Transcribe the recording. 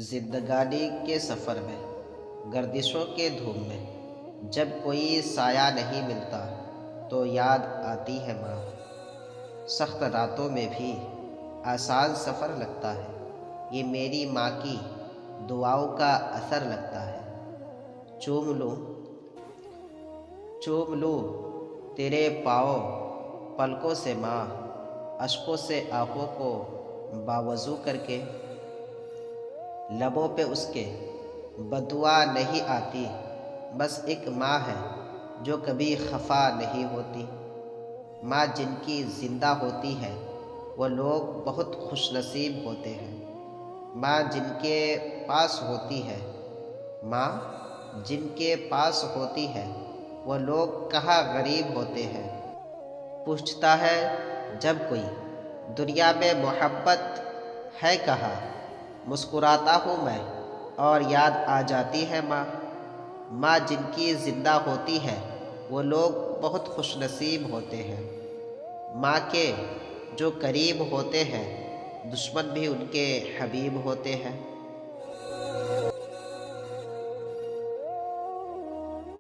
जिंदगानी के सफ़र में, गर्दिशों के धूम में, जब कोई साया नहीं मिलता तो याद आती है माँ। सख्त रातों में भी आसान सफ़र लगता है, ये मेरी माँ की दुआओं का असर लगता है। चूम लूँ तेरे पाँव पलकों से माँ, अश्कों से आँखों को बावजू करके। लबों पे उसके बदुआ नहीं आती, बस एक माँ है जो कभी खफा नहीं होती। माँ जिनकी ज़िंदा होती है वो लोग बहुत खुशनसीब होते हैं। माँ जिनके पास होती है, माँ जिनके पास होती है वो लोग कहाँ गरीब होते हैं। पूछता है जब कोई दुनिया में मोहब्बत है कहाँ, मुस्कुराता हूँ मैं और याद आ जाती है माँ। माँ जिनकी ज़िंदा होती है वो लोग बहुत खुशनसीब होते हैं। माँ के जो करीब होते हैं दुश्मन भी उनके हबीब होते हैं।